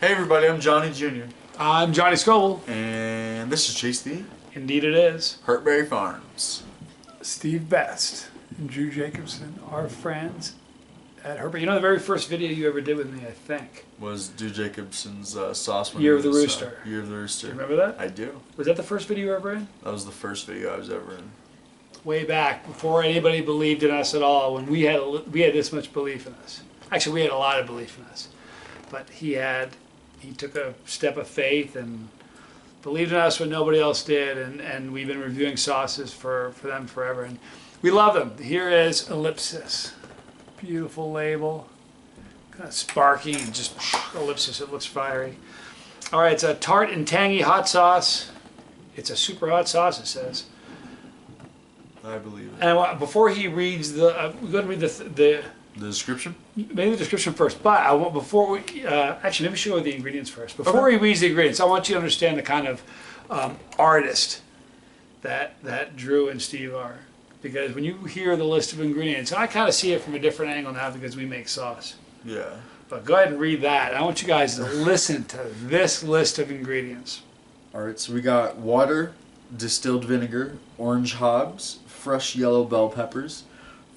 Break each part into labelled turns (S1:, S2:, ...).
S1: Hey everybody, I'm Johnny Jr.
S2: I'm Johnny Scoble.
S1: And this is Chase the
S2: Indeed it is.
S1: Hurtberry Farms.
S2: Steve Best and Drew Jacobson are friends at Herbert. You know the very first video you ever did with me, I think,
S1: Was Drew Jacobson's sauce when
S2: Year
S1: he
S2: of the
S1: was,
S2: Rooster.
S1: Year of the Rooster.
S2: Do you remember that?
S1: I do.
S2: Was that the first video you were ever in?
S1: That was the first video I was ever in.
S2: Way back, before anybody believed in us at all, when we had this much belief in us. Actually, we had a lot of belief in us. But he took a step of faith and believed in us when nobody else did, and we've been reviewing sauces for them forever, and we love them. Here is Ellipsis. Beautiful label. Kind of sparky and just Ellipsis, it looks fiery. All right, it's a tart and tangy hot sauce. It's a super hot sauce, it says.
S1: I believe it.
S2: And before he reads we're going to read the
S1: description?
S2: maybe the description first, but I want, before we, actually maybe we should go with the ingredients first. Before he reads the ingredients, I want you to understand the kind of artist that Drew and Steve are. Because when you hear the list of ingredients, and I kind of see it from a different angle now because we make sauce.
S1: Yeah.
S2: But go ahead and read that. I want you guys to listen to this list of ingredients.
S1: Alright, so we got water, distilled vinegar, orange harbs, fresh yellow bell peppers,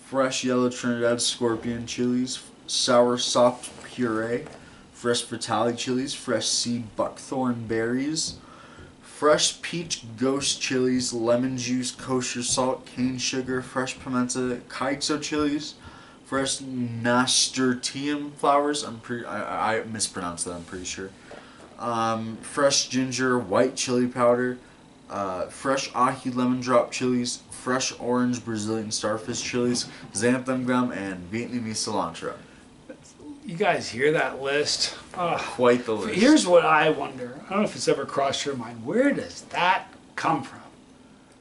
S1: fresh yellow Trinidad scorpion chilies, sour soft puree, fresh Vitali chilies, fresh sea buckthorn berries, fresh peach ghost chilies, lemon juice, kosher salt, cane sugar, fresh pimenta, kaixo chilies, fresh nasturtium flowers. I mispronounced that, I'm pretty sure. Fresh ginger, white chili powder, fresh ahi lemon drop chilies, fresh orange Brazilian starfish chilies, xanthan gum, and Vietnamese cilantro.
S2: You guys hear that list?
S1: Quite the list.
S2: Here's what I wonder. I don't know if it's ever crossed your mind. Where does that come from?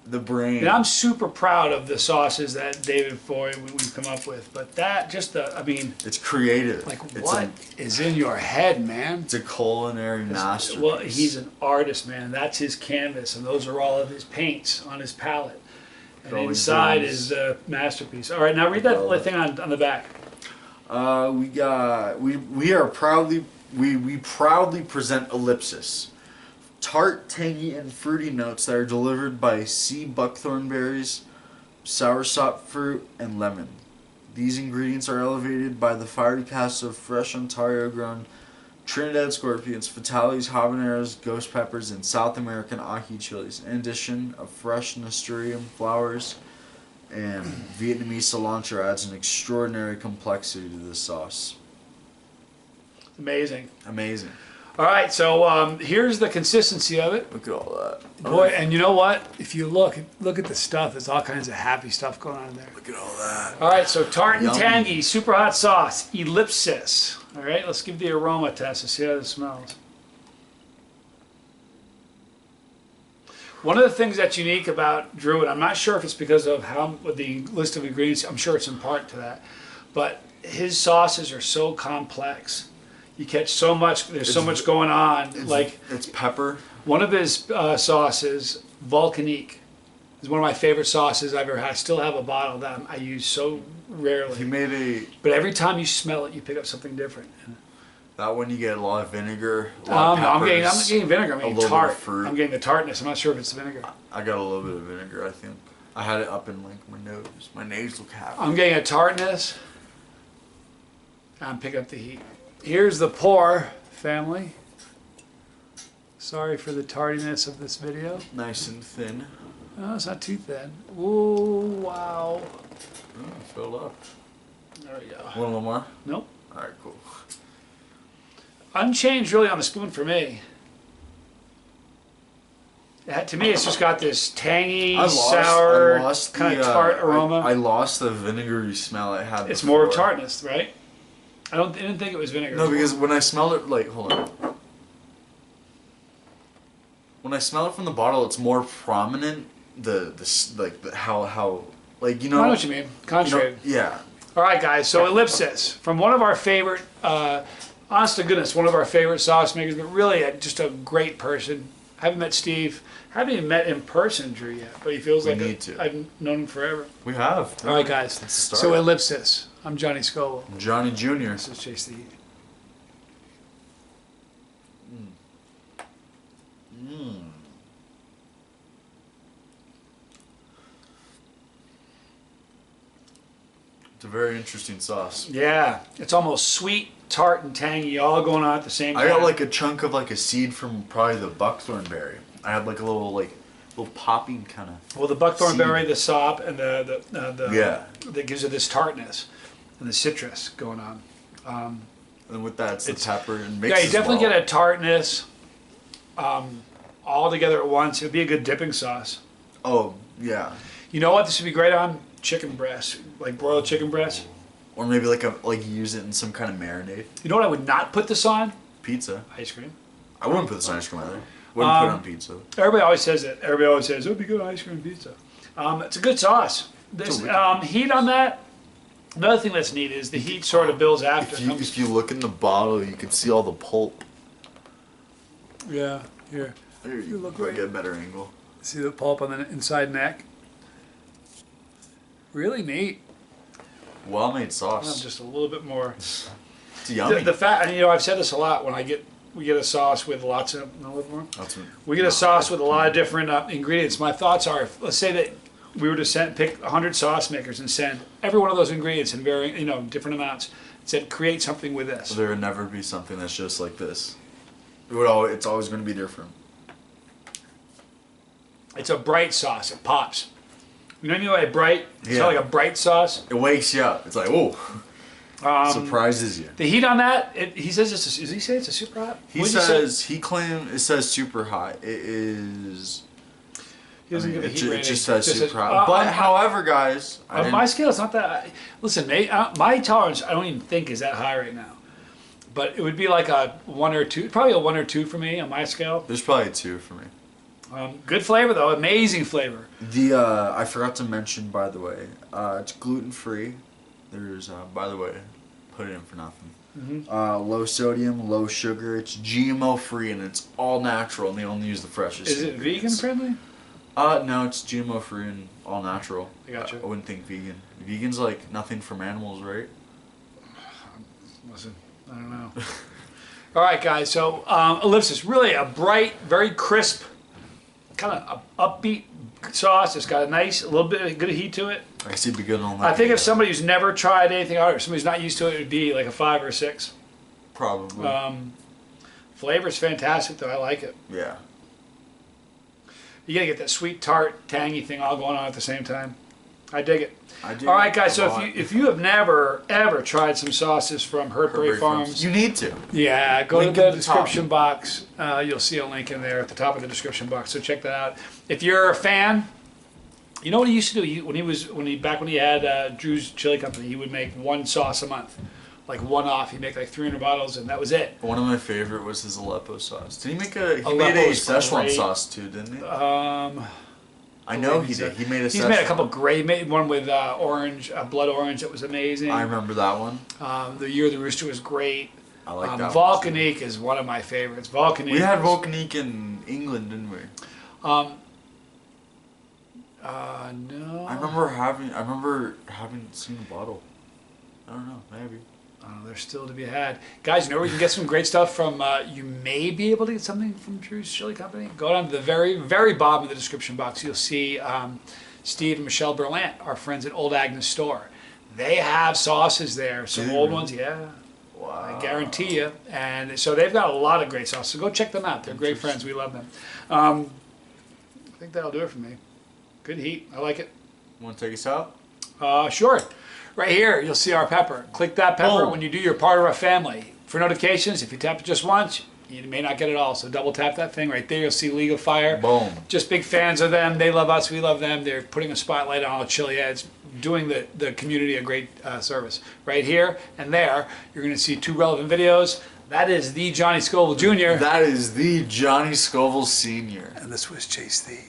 S1: The brain.
S2: And I'm super proud of the sauces that David Foy we've come up with, but that I mean,
S1: It's creative.
S2: like
S1: It's
S2: what is in your head, man?
S1: It's a culinary masterpiece.
S2: Well, he's an artist, man. That's his canvas, and those are all of his paints on his palette. And inside is the masterpiece. All right, now read that thing on the back.
S1: We proudly present Ellipsis. Tart, tangy, and fruity notes that are delivered by sea buckthorn berries, soursop fruit, and lemon. These ingredients are elevated by the fiery cast of fresh Ontario-grown Trinidad scorpions, Vitali's habaneros, ghost peppers, and South American ahi chilies, in addition of fresh nasturtium flowers and Vietnamese cilantro adds an extraordinary complexity to this sauce.
S2: Amazing.
S1: Amazing.
S2: All right, so here's the consistency of it.
S1: Look at all that.
S2: Boy, and you know what? If you look at the stuff, there's all kinds of happy stuff going on in there.
S1: Look at all that.
S2: All right, so tart and
S1: Yummy.
S2: tangy, super hot sauce, Ellipsis. All right, let's give the aroma test to see how this smells. One of the things that's unique about Drew, and I'm not sure if it's because of the list of ingredients, I'm sure it's in part to that, but his sauces are so complex. You catch so much, there's so much going on.
S1: It's pepper.
S2: One of his sauces, Volcanique, is one of my favorite sauces I've ever had. I still have a bottle that I use so rarely.
S1: He made
S2: But every time you smell it, you pick up something different.
S1: that one you get a lot of vinegar, a lot of
S2: I'm
S1: peppers,
S2: getting vinegar. I'm getting
S1: a little
S2: tart.
S1: bit of fruit.
S2: I'm getting the tartness. I'm not sure if it's the vinegar.
S1: I got a little bit of vinegar, I think. I had it up in like my nose, my nasal cavity.
S2: I'm getting a tartness. I'm picking up the heat. Here's the pour, family. Sorry for the tardiness of this video.
S1: Nice and thin.
S2: No, it's not too thin. Ooh, wow.
S1: Oh, filled up.
S2: There we go.
S1: Want a little more?
S2: Nope.
S1: All right, cool.
S2: Unchanged really on the spoon for me. To me, it's just got this tangy, sour, kind of tart aroma.
S1: I lost the vinegary smell I had.
S2: It's
S1: before.
S2: more of tartness, right? I didn't think it was vinegar.
S1: No, because when I smelled it, like, hold on. When I smell it from the bottle, it's more prominent. How like you know.
S2: I know what you mean. Concentrated.
S1: You know, yeah.
S2: All right, guys. So Ellipsis, from one of our favorite, honest to goodness, one of our favorite sauce makers, but really just a great person. I haven't met Steve. I haven't even met in person, Drew, yet, but he feels like I've known him forever.
S1: We have.
S2: All right, guys. So Ellipsis. I'm Johnny Scoble.
S1: Johnny Jr.
S2: This is Chase the
S1: It's a very interesting sauce.
S2: Yeah, it's almost sweet, tart, and tangy, all going on at the same time.
S1: I got like a chunk of like a seed from probably the buckthorn berry. I had like a little popping kind of.
S2: Well, the buckthorn
S1: seed.
S2: berry, the sop, and the
S1: Yeah.
S2: that gives it this tartness and the citrus going on.
S1: And with that, it's the pepper and
S2: Yeah,
S1: mixes
S2: you definitely
S1: well.
S2: get a tartness all together at once. It would be a good dipping sauce.
S1: Oh yeah.
S2: You know what? This would be great on chicken breast, like broiled chicken breast.
S1: Or maybe like use it in some kind of marinade.
S2: You know what I would not put this on?
S1: Pizza.
S2: Ice cream.
S1: I wouldn't put this on ice cream either. Wouldn't put it on pizza.
S2: Everybody always says it. Everybody always says it would be good on ice cream pizza. It's a good sauce. There's heat on that. Another thing that's neat is the heat sort of builds after.
S1: If you look in the bottle, you can see all the pulp.
S2: Yeah, here.
S1: There you
S2: look
S1: might
S2: right.
S1: get a better angle.
S2: See the pulp on the inside neck? Really neat.
S1: Well made sauce.
S2: Just a little bit more.
S1: It's yummy.
S2: The fat, and I've said this a lot when we get a sauce with lots of, a little more. We get a sauce with a lot of different ingredients. My thoughts are, let's say that we were to pick 100 sauce makers and send every one of those ingredients in varying, different amounts. Said create something with this.
S1: There would never be something that's just like this. It's always going to be different.
S2: It's a bright sauce. It pops. You know what I mean by bright? It's not like a bright sauce.
S1: It wakes you up. It's like, oh. Surprises you.
S2: The heat on that, he says does he say it's a super hot?
S1: It says super hot. It is.
S2: He doesn't give a heat rating.
S1: It just says super hot. But however, guys,
S2: on my scale, it's not that. Listen, my tolerance, I don't even think is that high right now. But it would be like a 1 or 2, probably a 1 or 2 for me on my scale.
S1: There's probably a 2 for me.
S2: Good flavor though, amazing flavor.
S1: I forgot to mention, by the way, it's gluten free. There's by the way, put it in for nothing.
S2: Mm-hmm.
S1: Low sodium, low sugar. It's GMO free and it's all natural, and they only use the freshest.
S2: Is it vegan friendly?
S1: No, it's GMO free and all natural.
S2: I gotcha.
S1: I wouldn't think vegan. Vegan's like nothing from animals, right?
S2: Listen, I don't know. All right, guys. So Ellipsis, really a bright, very crisp, kind of upbeat sauce. It's got a little bit of good heat to it.
S1: I guess it'd be good on that.
S2: I think if somebody who's never tried anything, or somebody's not used to it, it'd be like a 5 or 6.
S1: Probably.
S2: Flavor's fantastic though. I like it.
S1: Yeah.
S2: You gotta get that sweet, tart, tangy thing all going on at the same time. I dig it.
S1: I do.
S2: All right, guys. So if you have never ever tried some sauces from Hertbury Farms,
S1: you need to.
S2: yeah, go
S1: Link
S2: to the
S1: at the top.
S2: description box. You'll see a link in there at the top of the description box. So check that out. If you're a fan, you know what he used to do when he had Drew's Chili Company. He would make one sauce a month, like one off. He'd make like 300 bottles, and that was it.
S1: One of my favorite was his Aleppo sauce. Did he make a? He made a
S2: Aleppo's
S1: Szechuan
S2: great.
S1: sauce too, didn't he?
S2: I
S1: know he did. He made a.
S2: He's made a couple great. He made one with orange, blood orange. That was amazing.
S1: I remember that one.
S2: The Year of the Rooster was great.
S1: I like that
S2: Volcanique is one of my favorites. Volcanique.
S1: We had Volcanique in England, didn't we?
S2: No.
S1: I remember having seen a bottle. I don't know. Maybe.
S2: There's still to be had. Guys, you know where you can get some great stuff from? You may be able to get something from Drew's Chili Company. Go down to the very, very bottom of the description box. You'll see Steve and Michelle Berlant, our friends at Old Agness Store. They have sauces there. Some old ones, yeah.
S1: Wow.
S2: I guarantee you. And so they've got a lot of great sauces. So go check them out. They're great friends. We love them. I think that'll do it for me. Good heat. I like it.
S1: Want to take us out?
S2: Sure. Right here, you'll see our pepper. Click that pepper
S1: Boom.
S2: when you do your part of our family. For notifications, if you tap it just once, you may not get it all. So double tap that thing right there. You'll see League of Fire.
S1: Boom.
S2: Just big fans of them. They love us. We love them. They're putting a spotlight on all the chili ads, doing the community a great service. Right here and there, you're going to see 2 relevant videos. That is the Johnny Scoville Jr.
S1: That is the Johnny Scoville Sr.
S2: And this was Chase the